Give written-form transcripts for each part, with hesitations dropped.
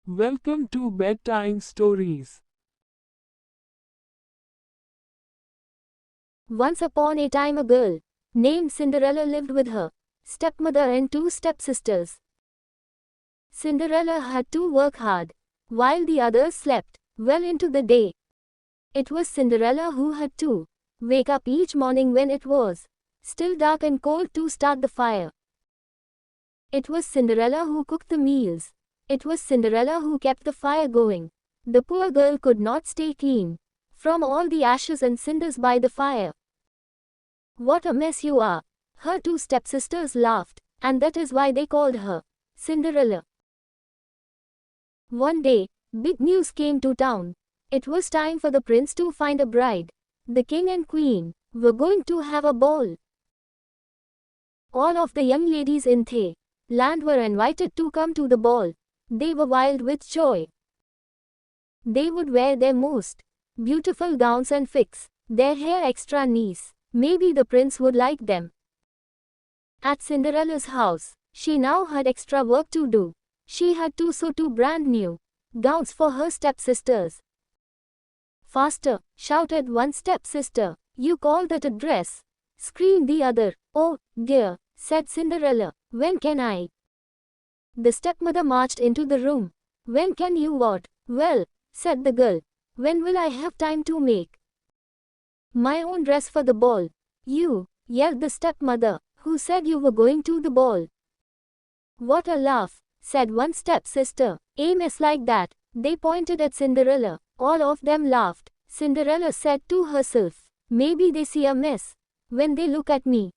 Welcome to Bedtime Stories. Once upon a time, a girl named Cinderella lived with her stepmother and two stepsisters. Cinderella had to work hard, while the others slept well into the day. It was Cinderella who had to wake up each morning when it was still dark and cold to start the fire. It was Cinderella who cooked the meals. It was Cinderella who kept the fire going. The poor girl could not stay clean from all the ashes and cinders by the fire. "What a mess you are!" her two stepsisters laughed, and that is why they called her Cinderella. One day, big news came to town. It was time for the prince to find a bride. The king and queen were going to have a ball. All of the young ladies in the land were invited to come to the ball. They were wild with joy. They would wear their most beautiful gowns and fix their hair extra nice. Maybe the prince would like them. At Cinderella's house, she now had extra work to do. She had to sew two brand new gowns for her stepsisters. "Faster!" shouted one stepsister. "You call that a dress?" screamed the other. "Oh, dear," said Cinderella. "When can I?" The stepmother marched into the room. "When can you what?" "Well," said the girl, "when will I have time to make my own dress for the ball?" "You," yelled the stepmother. "Who said you were going to the ball?" "What a laugh," said one stepsister. "A mess like that." They pointed at Cinderella. All of them laughed. Cinderella said to herself, "Maybe they see a mess when they look at me.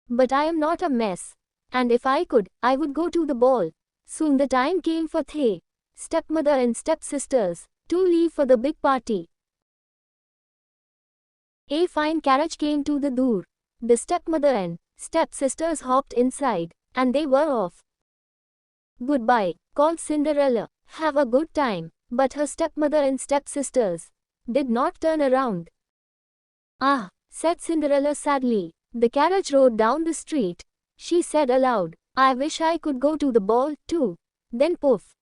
But I am not a mess. And if I could, I would go to the ball." Soon the time came for the stepmother and stepsisters to leave for the big party. A fine carriage came to the door. The stepmother and stepsisters hopped inside, and they were off. "Goodbye," called Cinderella. "Have a good time." But her stepmother and stepsisters did not turn around. "Ah," said Cinderella sadly. The carriage rode down the street. She said aloud, "I wish I could go to the ball, too." Then poof!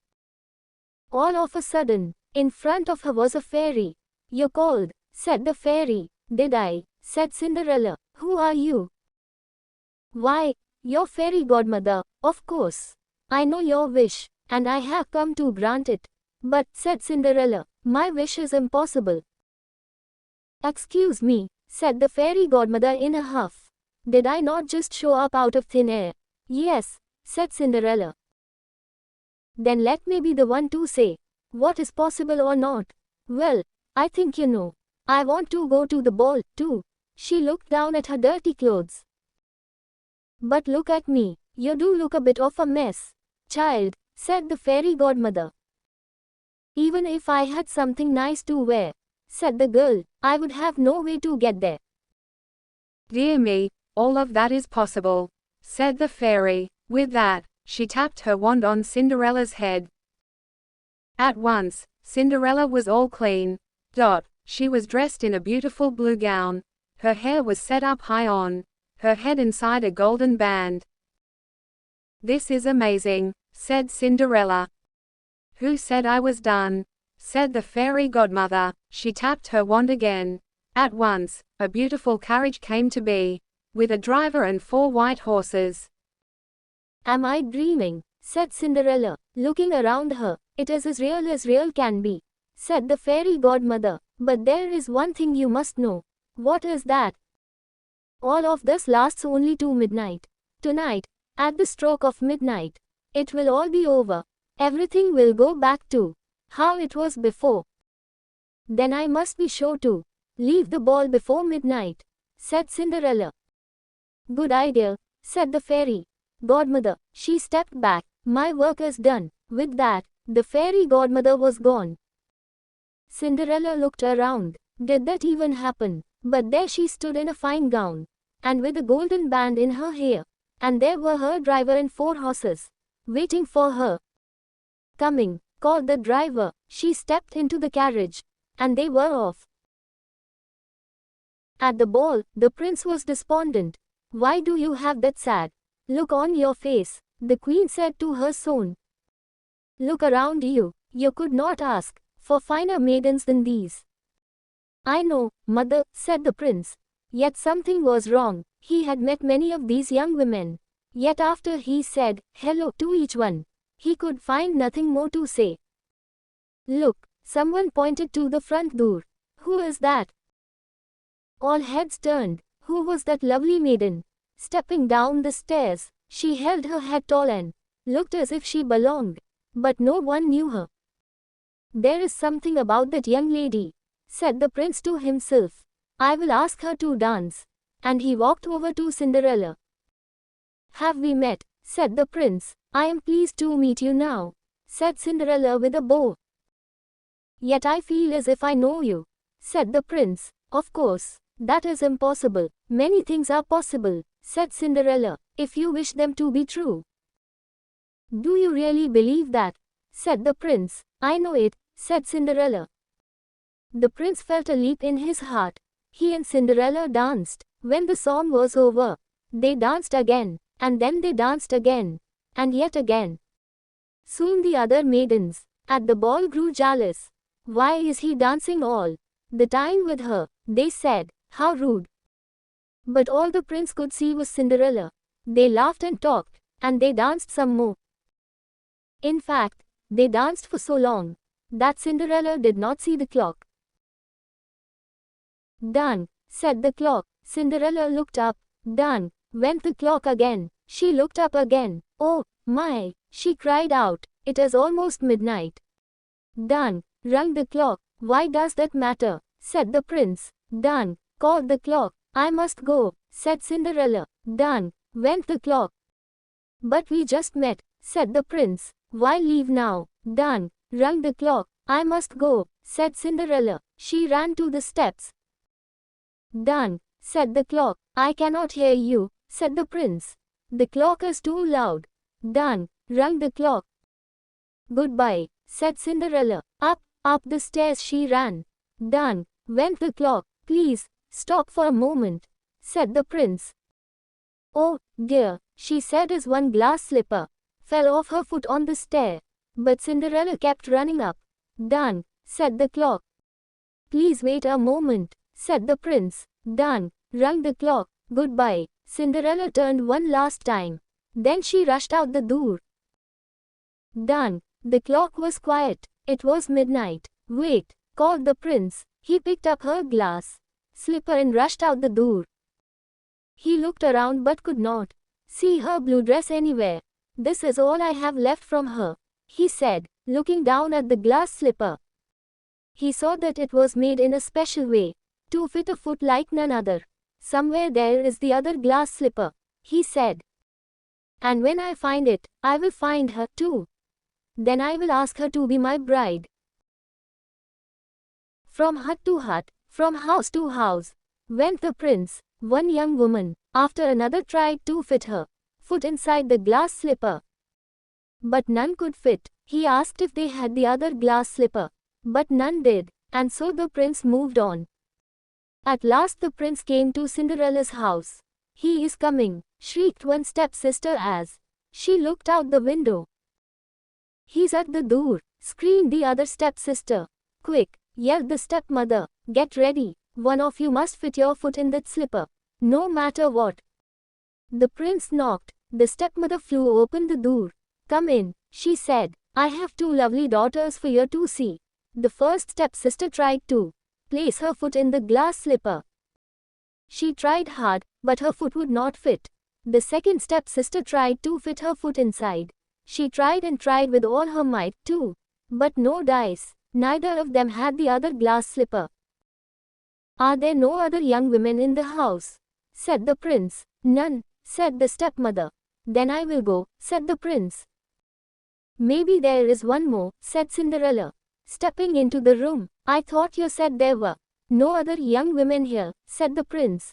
All of a sudden, in front of her was a fairy. "You're cold," said the fairy. "Did I?" said Cinderella. "Who are you?" "Why, your fairy godmother, of course. I know your wish, and I have come to grant it." "But," said Cinderella, "my wish is impossible." "Excuse me," said the fairy godmother in a huff. "Did I not just show up out of thin air?" "Yes," said Cinderella. "Then let me be the one to say what is possible or not." "Well, I think you know. I want to go to the ball, too." She looked down at her dirty clothes. "But look at me. You do look a bit of a mess." "Child," said the fairy godmother. "Even if I had something nice to wear," said the girl, "I would have no way to get there." "Dear me, all of that is possible," said the fairy. With that, she tapped her wand on Cinderella's head. At once, Cinderella was all clean. She was dressed in a beautiful blue gown. Her hair was set up high on her head inside a golden band. "This is amazing," said Cinderella. "Who said I was done?" said the fairy godmother. She tapped her wand again. At once, a beautiful carriage came to be, with a driver and 4 white horses. "Am I dreaming?" said Cinderella, looking around her. "It is as real can be," said the fairy godmother. "But there is one thing you must know." "What is that?" "All of this lasts only to midnight. Tonight, at the stroke of midnight, it will all be over. Everything will go back to how it was before." "Then I must be sure to leave the ball before midnight," said Cinderella. "Good idea," said the fairy godmother. She stepped back. "My work is done." With that, the fairy godmother was gone. Cinderella looked around. Did that even happen? But there she stood in a fine gown, and with a golden band in her hair. And there were her driver and 4 horses, waiting for her. "Coming," called the driver. She stepped into the carriage, and they were off. At the ball, the prince was despondent. "Why do you have that sad look on your face?" the queen said to her son. Look around you. You could not ask for finer maidens than these. I know, mother, said the prince. Yet something was wrong. He had met many of these young women. Yet after he said hello to each one, he could find nothing more to say. Look, someone pointed to the front door. Who is that? All heads turned. Who was that lovely maiden? Stepping down the stairs, she held her head tall and looked as if she belonged. But no one knew her. There is something about that young lady, said the prince to himself. I will ask her to dance. And he walked over to Cinderella. Have we met? Said the prince. I am pleased to meet you now, said Cinderella with a bow. Yet I feel as if I know you, said the prince. Of course, that is impossible. Many things are possible, said Cinderella, if you wish them to be true. Do you really believe that? Said the prince. I know it, said Cinderella. The prince felt a leap in his heart. He and Cinderella danced. When the song was over, they danced again, and then they danced again, and yet again. Soon the other maidens at the ball grew jealous. Why is he dancing all the time with her? They said. How rude. But all the prince could see was Cinderella. They laughed and talked, and they danced some more. In fact, they danced for so long that Cinderella did not see the clock. Done, said the clock. Cinderella looked up. Done, went the clock again. She looked up again. Oh, my, she cried out. It is almost midnight. Done, rung the clock. Why does that matter? Said the prince. Done, called the clock. I must go, said Cinderella. Done, went the clock. But we just met, said the prince. Why leave now? Done, rung the clock. I must go, said Cinderella. She ran to the steps. Done, said the clock. I cannot hear you, said the prince. The clock is too loud. Done, rung the clock. Goodbye, said Cinderella. Up the stairs she ran. Done, went the clock. Please, stop for a moment, said the prince. Oh, dear, she said as one glass slipper fell off her foot on the stair. But Cinderella kept running up. Done, said the clock. Please wait a moment, said the prince. Done, rung the clock. Goodbye. Cinderella turned one last time. Then she rushed out the door. Done. The clock was quiet. It was midnight. Wait, called the prince. He picked up her glass slipper and rushed out the door. He looked around but could not see her blue dress anywhere. This is all I have left from her, he said, looking down at the glass slipper. He saw that it was made in a special way to fit a foot like none other. Somewhere there is the other glass slipper, he said. And when I find it, I will find her too. Then I will ask her to be my bride. From hut to hut, from house to house, went the prince. One young woman after another tried to fit her foot inside the glass slipper. But none could fit. He asked if they had the other glass slipper. But none did, and so the prince moved on. At last the prince came to Cinderella's house. He is coming, shrieked one stepsister as she looked out the window. He's at the door, screamed the other stepsister. Quick, yelled the stepmother, get ready, one of you must fit your foot in that slipper, no matter what. The prince knocked. The stepmother flew open the door. Come in, she said. I have two lovely daughters for you to see. The first stepsister tried to place her foot in the glass slipper. She tried hard, but her foot would not fit. The second stepsister tried to fit her foot inside. She tried and tried with all her might too. But no dice. Neither of them had the other glass slipper. Are there no other young women in the house? Said the prince. None, said the stepmother. Then I will go, said the prince. Maybe there is one more, said Cinderella, stepping into the room. I thought you said there were no other young women here, said the prince.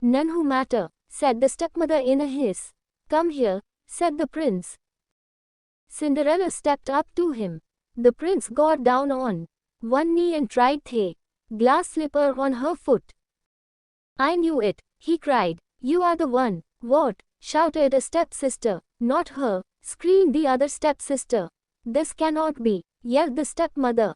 None who matter, said the stepmother in a hiss. Come here, said the prince. Cinderella stepped up to him. The prince got down on one knee and tried the glass slipper on her foot. I knew it, he cried. You are the one. What? Shouted a stepsister. Not her, screamed the other stepsister. This cannot be, yelled the stepmother.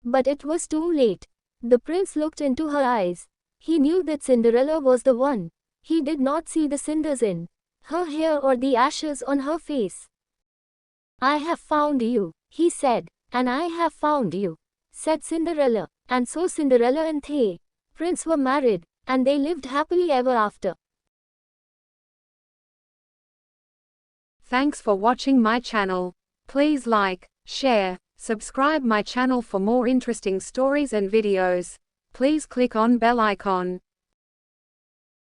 But it was too late. The prince looked into her eyes. He knew that Cinderella was the one. He did not see the cinders in her hair or the ashes on her face. I have found you, he said. And I have found you, said Cinderella. And so Cinderella and the prince were married, and they lived happily ever after. Thanks for watching my channel. Please like, share, subscribe my channel for more interesting stories and videos. Please click on bell icon.